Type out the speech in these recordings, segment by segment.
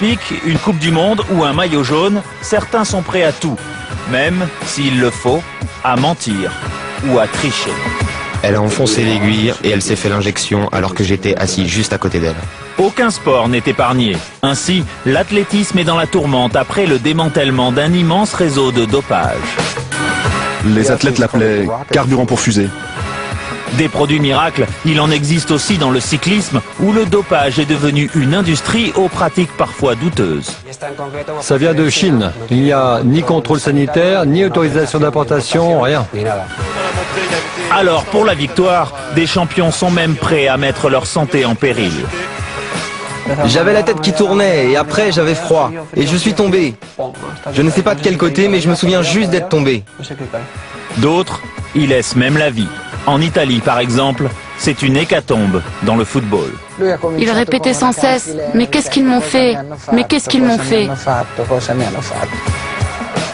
olympiques, une coupe du monde ou un maillot jaune, certains sont prêts à tout, même, s'il le faut, à mentir ou à tricher. Elle a enfoncé l'aiguille et elle s'est fait l'injection alors que j'étais assis juste à côté d'elle. Aucun sport n'est épargné. Ainsi, l'athlétisme est dans la tourmente après le démantèlement d'un immense réseau de dopage. Les athlètes l'appelaient carburant pour fusée. Des produits miracles, il en existe aussi dans le cyclisme où le dopage est devenu une industrie aux pratiques parfois douteuses. Ça vient de Chine. Il n'y a ni contrôle sanitaire, ni autorisation d'importation, rien. Alors pour la victoire, des champions sont même prêts à mettre leur santé en péril. J'avais la tête qui tournait et après j'avais froid. Et je suis tombé. Je ne sais pas de quel côté, mais je me souviens juste d'être tombé. D'autres y laissent même la vie. En Italie, par exemple, c'est une hécatombe dans le football. Il répétait sans cesse « Mais qu'est-ce qu'ils m'ont fait? Mais qu'est-ce qu'ils m'ont fait ?»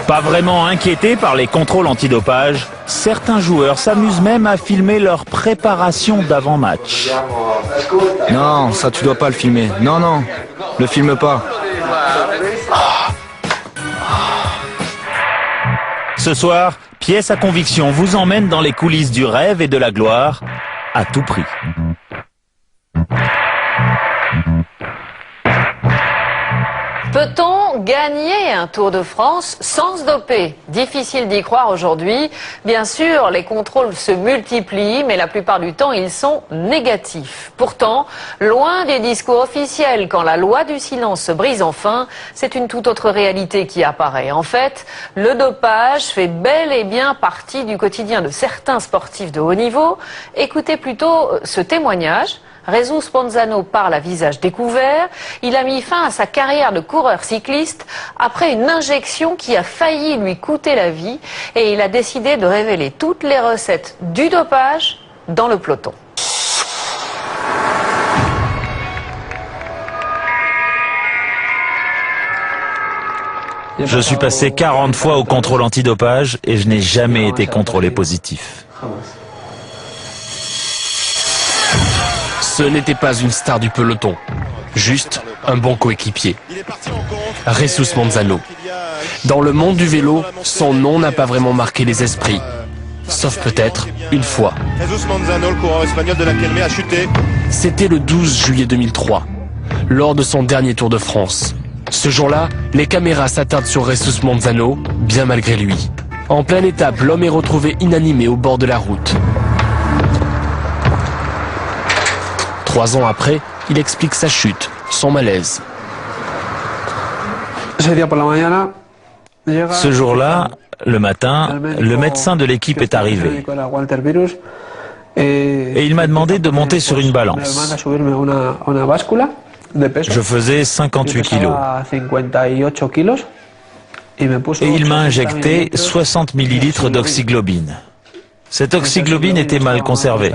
Pas vraiment inquiétés par les contrôles antidopage, certains joueurs s'amusent même à filmer leur préparation d'avant-match. Non, ça tu dois pas le filmer. Non, non, le filme pas. Ce soir, Pièce à conviction vous emmène dans les coulisses du rêve et de la gloire à tout prix. Peut-on gagner un Tour de France sans se doper? Difficile d'y croire aujourd'hui. Bien sûr, les contrôles se multiplient, mais la plupart du temps, ils sont négatifs. Pourtant, loin des discours officiels, quand la loi du silence se brise enfin, c'est une toute autre réalité qui apparaît. En fait, le dopage fait bel et bien partie du quotidien de certains sportifs de haut niveau. Écoutez plutôt ce témoignage. Jesus Ponzano parle à visage découvert. Il a mis fin à sa carrière de coureur cycliste après une injection qui a failli lui coûter la vie et il a décidé de révéler toutes les recettes du dopage dans le peloton. Je suis passé 40 fois au contrôle antidopage et je n'ai jamais été contrôlé positif. Ce n'était pas une star du peloton, juste un bon coéquipier. Jesus Ponzano. Dans le monde du vélo, son nom n'a pas vraiment marqué les esprits. Sauf peut-être une fois. Jesus Ponzano, le coureur espagnol de la Kelme, a chuté. C'était le 12 juillet 2003, lors de son dernier Tour de France. Ce jour-là, les caméras s'attardent sur Jesus Ponzano, bien malgré lui. En pleine étape, l'homme est retrouvé inanimé au bord de la route. 3 ans après, il explique sa chute, son malaise. Ce jour-là, le matin, le médecin de l'équipe est arrivé. Et il m'a demandé de monter sur une balance. Je faisais 58 kilos. Et il m'a injecté 60 millilitres d'oxyglobine. Cette oxyglobine était mal conservée.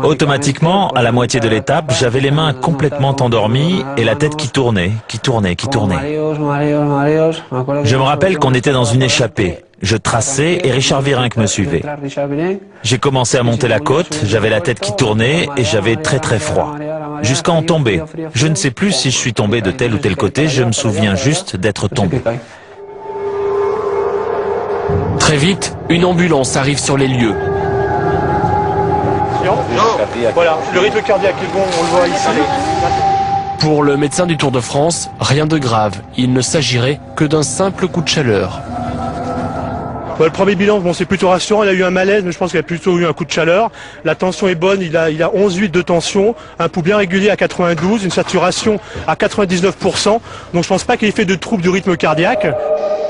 Automatiquement, à la moitié de l'étape, j'avais les mains complètement endormies et la tête qui tournait. Je me rappelle qu'on était dans une échappée. Je traçais et Richard Virenque me suivait. J'ai commencé à monter la côte, j'avais la tête qui tournait et j'avais très froid. Jusqu'à en tomber. Je ne sais plus si je suis tombé de tel ou tel côté, je me souviens juste d'être tombé. Très vite, une ambulance arrive sur les lieux. Voilà, le rythme cardiaque est bon, on le voit ici. Pour le médecin du Tour de France, rien de grave. Il ne s'agirait que d'un simple coup de chaleur. Le premier bilan, bon, c'est plutôt rassurant, il a eu un malaise, mais je pense qu'il a plutôt eu un coup de chaleur. La tension est bonne, il a 11,8 de tension, un pouls bien régulier à 92, une saturation à 99%. Donc je pense pas qu'il ait fait de troubles du rythme cardiaque.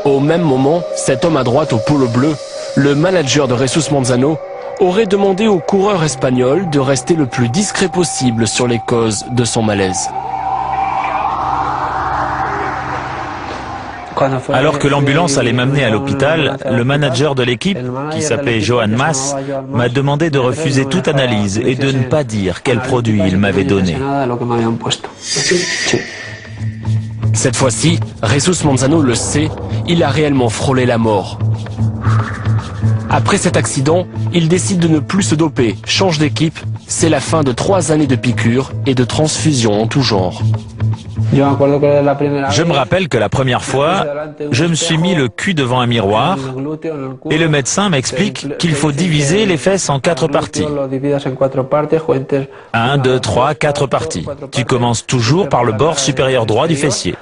Au même moment, cet homme à droite au polo bleu, le manager de Jesus Ponzano, aurait demandé au coureur espagnol de rester le plus discret possible sur les causes de son malaise. Alors que l'ambulance allait m'amener à l'hôpital, le manager de l'équipe, qui s'appelait Johan Mas, m'a demandé de refuser toute analyse et de ne pas dire quel produit il m'avait donné. Cette fois-ci, Jesus Ponzano le sait, il a réellement frôlé la mort. Après cet accident, il décide de ne plus se doper, change d'équipe. C'est la fin de 3 années de piqûres et de transfusions en tout genre. Je me rappelle que la première fois, je me suis mis le cul devant un miroir et le médecin m'explique qu'il faut diviser les fesses en 4 parties. 1, 2, 3, 4 parties. Tu commences toujours par le bord supérieur droit du fessier.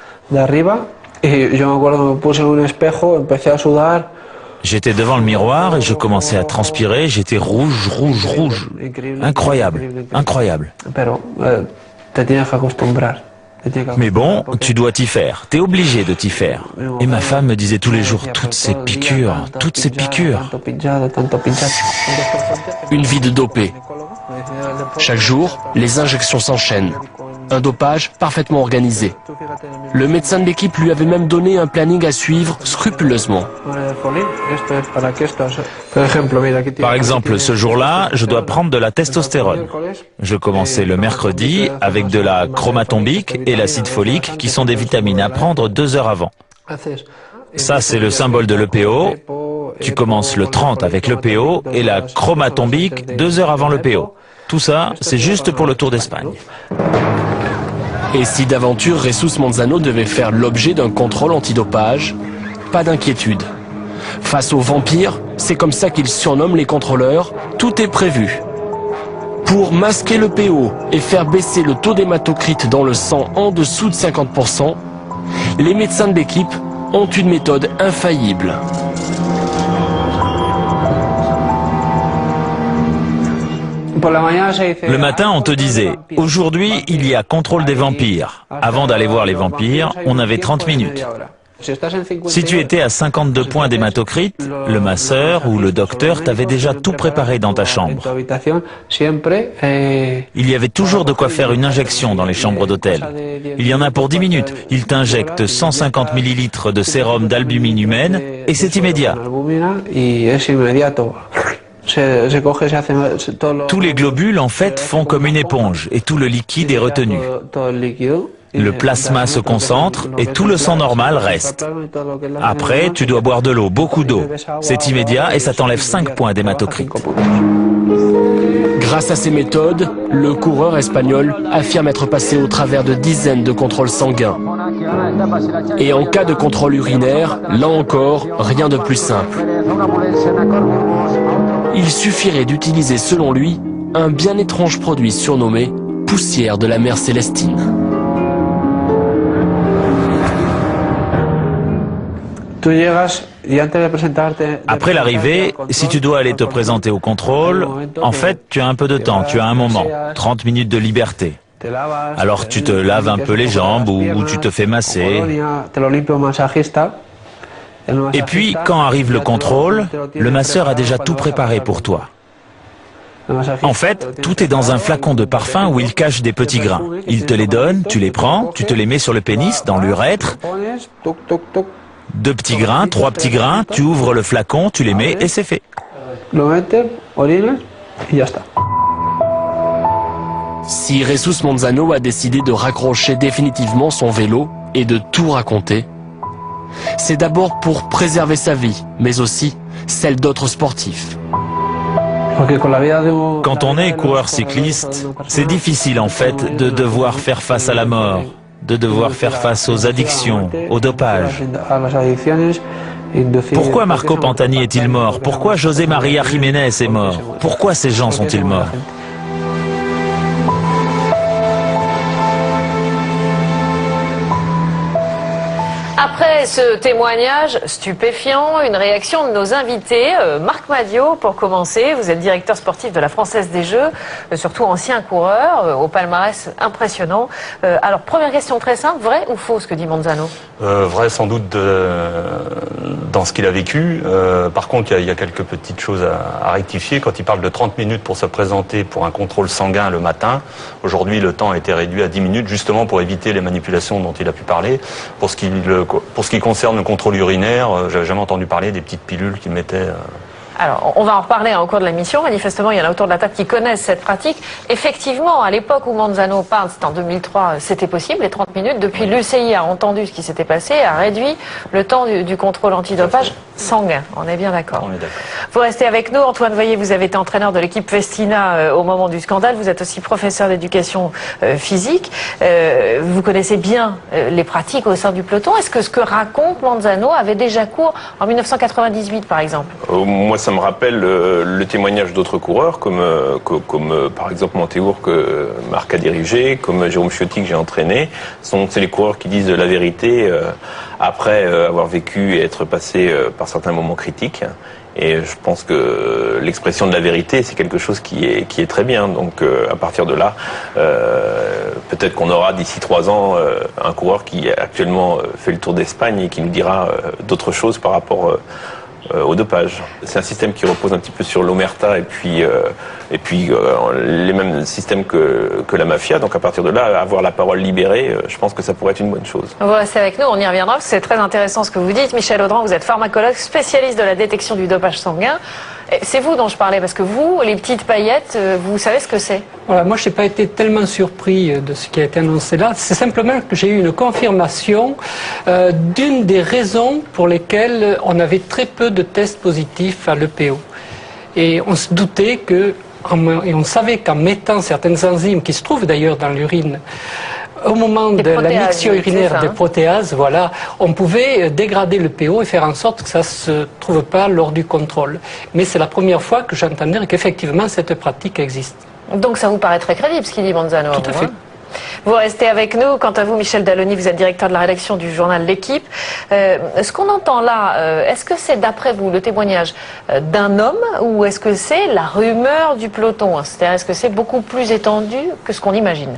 J'étais devant le miroir et je commençais à transpirer, j'étais rouge, rouge, rouge. Incroyable, incroyable. Mais bon, tu dois t'y faire, t'es obligé de t'y faire. Et ma femme me disait tous les jours, toutes ces piqûres, toutes ces piqûres. Une vie de dopé. Chaque jour, les injections s'enchaînent. Un dopage parfaitement organisé. Le médecin de l'équipe lui avait même donné un planning à suivre scrupuleusement. Par exemple, ce jour-là, je dois prendre de la testostérone. Je commençais le mercredi avec de la chromatombique et l'acide folique qui sont des vitamines à prendre 2 heures avant. Ça, c'est le symbole de l'EPO. Tu commences le 30 avec l'EPO et la chromatombique 2 heures avant l'EPO. Tout ça, c'est juste pour le Tour d'Espagne. Et si d'aventure Jesus Manzano devait faire l'objet d'un contrôle antidopage, pas d'inquiétude. Face aux vampires, c'est comme ça qu'ils surnomment les contrôleurs, tout est prévu. Pour masquer le PO et faire baisser le taux d'hématocrite dans le sang en dessous de 50%, les médecins de l'équipe ont une méthode infaillible. Le matin, on te disait, aujourd'hui, il y a contrôle des vampires. Avant d'aller voir les vampires, on avait 30 minutes. Si tu étais à 52 points d'hématocrite, le masseur ou le docteur t'avait déjà tout préparé dans ta chambre. Il y avait toujours de quoi faire une injection dans les chambres d'hôtel. Il y en a pour 10 minutes. Ils t'injectent 150 millilitres de sérum d'albumine humaine et c'est immédiat. Tous les globules, en fait, font comme une éponge et tout le liquide est retenu. Le plasma se concentre et tout le sang normal reste. Après, tu dois boire de l'eau, beaucoup d'eau. C'est immédiat et ça t'enlève 5 points d'hématocrite. Grâce à ces méthodes, le coureur espagnol affirme être passé au travers de dizaines de contrôles sanguins. Et en cas de contrôle urinaire, là encore, rien de plus simple. Il suffirait d'utiliser, selon lui, un bien étrange produit surnommé poussière de la mer Célestine. Après l'arrivée, si tu dois aller te présenter au contrôle, en fait, tu as un peu de temps, tu as un moment, 30 minutes de liberté. Alors tu te laves un peu les jambes ou tu te fais masser. Et puis, quand arrive le contrôle, le masseur a déjà tout préparé pour toi. En fait, tout est dans un flacon de parfum où il cache des petits grains. Il te les donne, tu les prends, tu te les mets sur le pénis, dans l'urètre. 2 petits grains, 3 petits grains, tu ouvres le flacon, tu les mets et c'est fait. Si Jesus Manzano a décidé de raccrocher définitivement son vélo et de tout raconter, c'est d'abord pour préserver sa vie, mais aussi celle d'autres sportifs. Quand on est coureur cycliste, c'est difficile en fait de devoir faire face à la mort, de devoir faire face aux addictions, au dopage. Pourquoi Marco Pantani est-il mort? Pourquoi José María Jiménez est mort? Pourquoi ces gens sont-ils morts? Après ce témoignage stupéfiant, une réaction de nos invités. Marc Madiot, pour commencer, vous êtes directeur sportif de la Française des Jeux, surtout ancien coureur, au palmarès impressionnant. Alors, première question très simple, vrai ou faux ce que dit Manzano? Vrai sans doute dans ce qu'il a vécu. Par contre, il y a quelques petites choses à rectifier. Quand il parle de 30 minutes pour se présenter pour un contrôle sanguin le matin, aujourd'hui le temps a été réduit à 10 minutes justement pour éviter les manipulations dont il a pu parler. Pour ce qui concerne le contrôle urinaire, j'avais jamais entendu parler des petites pilules qu'il mettait. Alors, on va en reparler au cours de la mission. Manifestement, il y en a autour de la table qui connaissent cette pratique. Effectivement, à l'époque où Manzano parle, c'était en 2003, c'était possible, les 30 minutes. Depuis, l'UCI a entendu ce qui s'était passé, a réduit le temps du contrôle antidopage. sanguin. On est bien d'accord. On est d'accord. Vous restez avec nous. Antoine Voyer, vous avez été entraîneur de l'équipe Festina au moment du scandale. Vous êtes aussi professeur d'éducation physique. Vous connaissez bien les pratiques au sein du peloton. Est-ce que ce que raconte Manzano avait déjà cours en 1998, par exemple? Moi, ça me rappelle le témoignage d'autres coureurs, comme par exemple Montéour, que Marc a dirigé, comme Jérôme Ciotti, que j'ai entraîné. C'est les coureurs qui disent la vérité après avoir vécu et être passé par certains moments critiques. Et je pense que l'expression de la vérité, c'est quelque chose qui est très bien. Donc à partir de là, peut-être qu'on aura d'ici 3 ans un coureur qui actuellement fait le Tour d'Espagne et qui nous dira d'autres choses par rapport au dopage. C'est un système qui repose un petit peu sur l'omerta et puis les mêmes systèmes que la mafia. Donc à partir de là, avoir la parole libérée, je pense que ça pourrait être une bonne chose. Vous restez avec nous, on y reviendra parce que c'est très intéressant ce que vous dites. Michel Audran, vous êtes pharmacologue, spécialiste de la détection du dopage sanguin. C'est vous dont je parlais parce que vous, les petites paillettes, vous savez ce que c'est? Voilà, moi, je n'ai pas été tellement surpris de ce qui a été annoncé là. C'est simplement que j'ai eu une confirmation d'une des raisons pour lesquelles on avait très peu de tests positifs à l'EPO. Et on se doutait que, et on savait qu'en mettant certaines enzymes qui se trouvent d'ailleurs dans l'urine, au moment de la mixture urinaire des protéases, voilà, on pouvait dégrader le PO et faire en sorte que ça ne se trouve pas lors du contrôle. Mais c'est la première fois que j'entendais qu'effectivement cette pratique existe. Donc ça vous paraît très crédible ce qu'il dit Manzano? Tout à fait. Vous restez avec nous. Quant à vous, Michel Dalloni, vous êtes directeur de la rédaction du journal L'Équipe. Ce qu'on entend là, est-ce que c'est d'après vous le témoignage d'un homme ou est-ce que c'est la rumeur du peloton? C'est-à-dire est-ce que c'est beaucoup plus étendu que ce qu'on imagine?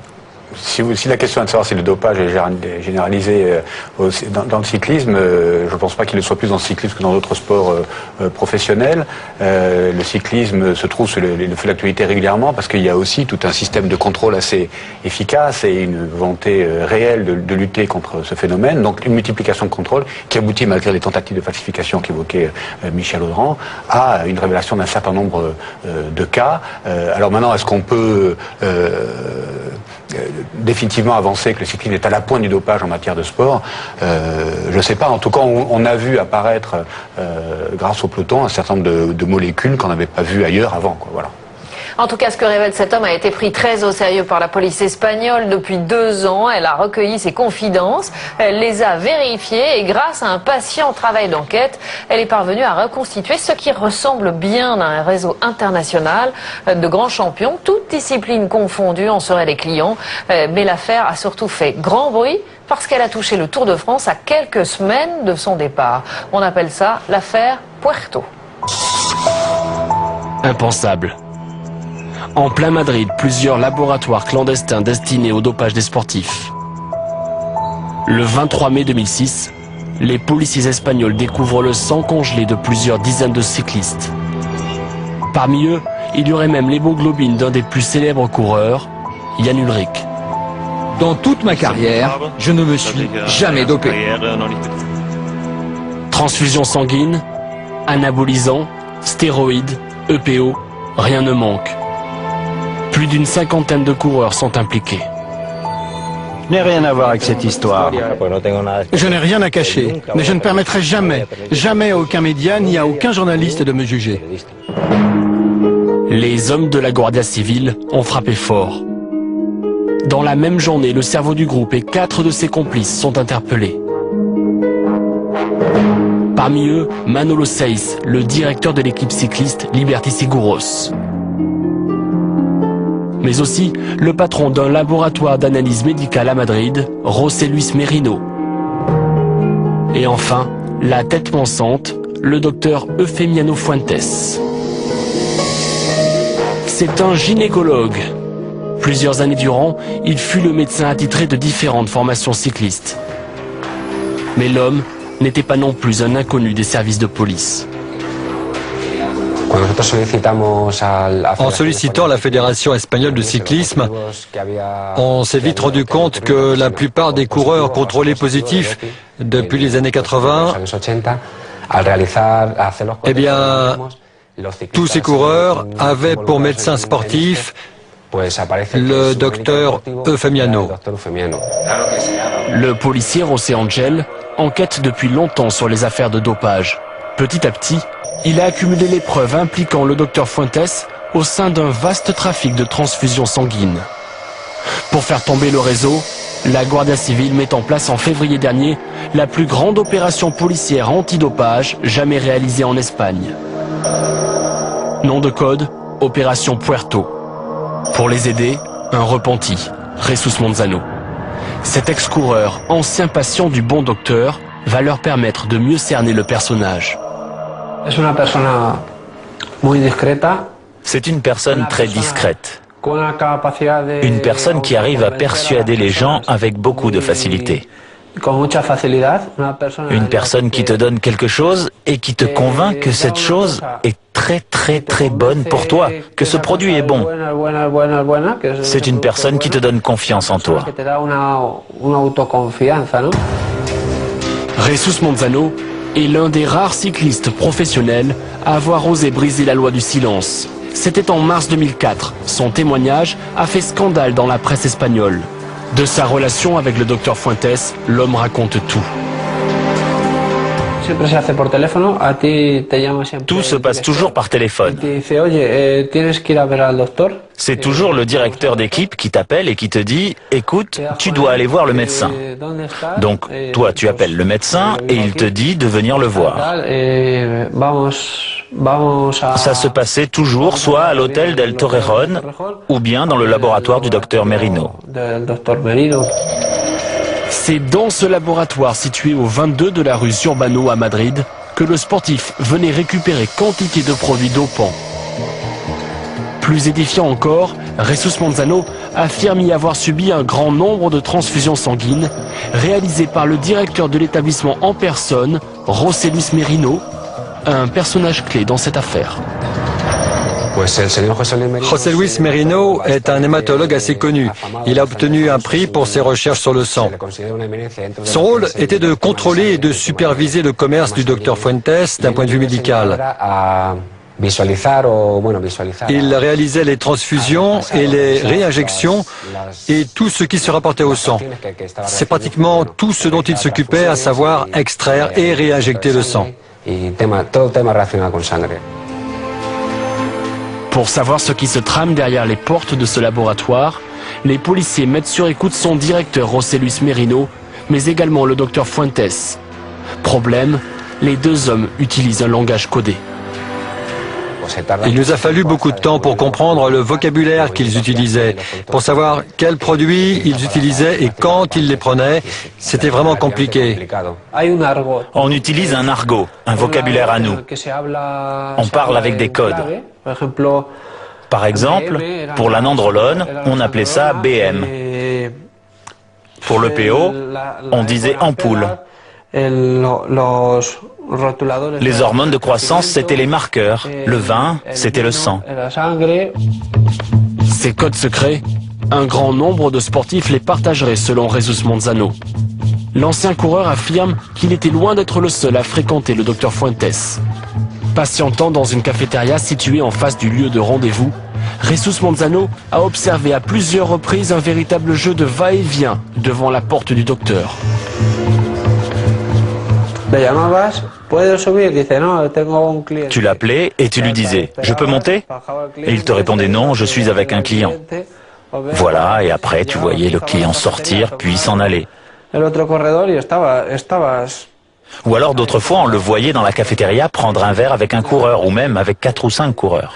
Si la question est de savoir si le dopage est généralisé dans le cyclisme, je ne pense pas qu'il le soit plus dans le cyclisme que dans d'autres sports professionnels. Le cyclisme se trouve sur le feu d'actualité régulièrement parce qu'il y a aussi tout un système de contrôle assez efficace et une volonté réelle de lutter contre ce phénomène. Donc une multiplication de contrôles qui aboutit, malgré les tentatives de falsification qu'évoquait Michel Audran, à une révélation d'un certain nombre de cas. Alors maintenant, est-ce qu'on peut définitivement avancer que le cyclisme est à la pointe du dopage en matière de sport? Je ne sais pas. En tout cas, on a vu apparaître, grâce au peloton, un certain nombre de molécules qu'on n'avait pas vues ailleurs avant, quoi. Voilà. En tout cas, ce que révèle cet homme a été pris très au sérieux par la police espagnole depuis 2 ans. Elle a recueilli ses confidences, elle les a vérifiées et grâce à un patient travail d'enquête, elle est parvenue à reconstituer ce qui ressemble bien à un réseau international de grands champions, toutes disciplines confondues en seraient les clients. Mais l'affaire a surtout fait grand bruit parce qu'elle a touché le Tour de France à quelques semaines de son départ. On appelle ça l'affaire Puerto. Impensable. En plein Madrid, plusieurs laboratoires clandestins destinés au dopage des sportifs. Le 23 mai 2006, les policiers espagnols découvrent le sang congelé de plusieurs dizaines de cyclistes. Parmi eux, il y aurait même l'hémoglobine d'un des plus célèbres coureurs, Jan Ullrich. Dans toute ma carrière, je ne me suis jamais dopé. Transfusion sanguine, anabolisants, stéroïdes, EPO, rien ne manque. Plus d'une 50aine de coureurs sont impliqués. Je n'ai rien à voir avec cette histoire. Je n'ai rien à cacher, mais je ne permettrai jamais à aucun média ni à aucun journaliste de me juger. Les hommes de la Guardia Civile ont frappé fort. Dans la même journée, le cerveau du groupe et 4 de ses complices sont interpellés. Parmi eux, Manolo Saiz, le directeur de l'équipe cycliste Liberty Seguros. Mais aussi le patron d'un laboratoire d'analyse médicale à Madrid, José Luis Merino. Et enfin, la tête pensante, le docteur Eufemiano Fuentes. C'est un gynécologue. Plusieurs années durant, il fut le médecin attitré de différentes formations cyclistes. Mais l'homme n'était pas non plus un inconnu des services de police. En sollicitant la Fédération espagnole de cyclisme, on s'est vite rendu compte que la plupart des coureurs contrôlés positifs depuis les années 80, eh bien, tous ces coureurs avaient pour médecin sportif le docteur Eufemiano. Le policier José Angel enquête depuis longtemps sur les affaires de dopage. Petit à petit, il a accumulé les preuves impliquant le docteur Fuentes au sein d'un vaste trafic de transfusions sanguines. Pour faire tomber le réseau, la Guardia Civile met en place en février dernier la plus grande opération policière antidopage jamais réalisée en Espagne. Nom de code, Opération Puerto. Pour les aider, un repenti, Jesus Monzano. Cet ex-coureur, ancien patient du bon docteur, va leur permettre de mieux cerner le personnage. C'est une personne très discrète. Une personne qui arrive à persuader les gens avec beaucoup de facilité. Une personne qui te donne quelque chose et qui te convainc que cette chose est très bonne pour toi, que ce produit est bon. C'est une personne qui te donne confiance en toi. Jesus Monzano est l'un des rares cyclistes professionnels à avoir osé briser la loi du silence. C'était en mars 2004. Son témoignage a fait scandale dans la presse espagnole. De sa relation avec le docteur Fuentes, l'homme raconte tout. Tout se passe toujours par téléphone. C'est toujours le directeur d'équipe qui t'appelle et qui te dit « Écoute, tu dois aller voir le médecin ». Donc, toi, tu appelles le médecin et il te dit de venir le voir. Ça se passait toujours soit à l'hôtel del Torrejon ou bien dans le laboratoire du docteur Merino. C'est dans ce laboratoire situé au 22 de la rue Zurbano à Madrid que le sportif venait récupérer quantité de produits dopants. Plus édifiant encore, Jesus Monzano affirme y avoir subi un grand nombre de transfusions sanguines réalisées par le directeur de l'établissement en personne, José Luis Merino, un personnage clé dans cette affaire. José Luis Merino est un hématologue assez connu. Il a obtenu un prix pour ses recherches sur le sang. Son rôle était de contrôler et de superviser le commerce du docteur Fuentes d'un point de vue médical. Il réalisait les transfusions et les réinjections et tout ce qui se rapportait au sang. C'est pratiquement tout ce dont il s'occupait, à savoir extraire et réinjecter le sang. Pour savoir ce qui se trame derrière les portes de ce laboratoire, les policiers mettent sur écoute son directeur José Luis Merino, mais également le docteur Fuentes. Problème, les deux hommes utilisent un langage codé. Il nous a fallu beaucoup de temps pour comprendre le vocabulaire qu'ils utilisaient, pour savoir quels produits ils utilisaient et quand ils les prenaient. C'était vraiment compliqué. On utilise un argot, un vocabulaire à nous. On parle avec des codes. Par exemple, pour la nandrolone, on appelait ça BM. Pour le PO, on disait ampoule. Les hormones de croissance, c'était les marqueurs. Le vin, c'était le sang. Ces codes secrets, un grand nombre de sportifs les partageraient selon Jesus Monzano. L'ancien coureur affirme qu'il était loin d'être le seul à fréquenter le docteur Fuentes. Patientant dans une cafétéria située en face du lieu de rendez-vous, Jesus Monzano a observé à plusieurs reprises un véritable jeu de va-et-vient devant la porte du docteur. Tu l'appelais et tu lui disais « Je peux monter ?» Et il te répondait « Non, je suis avec un client ». Voilà, et après tu voyais le client sortir puis s'en aller. Ou alors d'autres fois on le voyait dans la cafétéria prendre un verre avec un coureur ou même avec 4 ou 5 coureurs.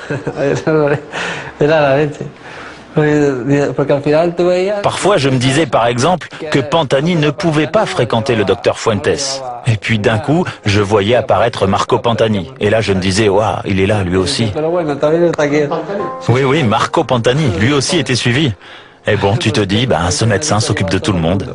Parfois je me disais par exemple que Pantani ne pouvait pas fréquenter le docteur Fuentes. Et puis d'un coup je voyais apparaître Marco Pantani. Et là je me disais waouh, il est là lui aussi. Oui, Marco Pantani, lui aussi était suivi. Et bon, tu te dis, ce médecin s'occupe de tout le monde.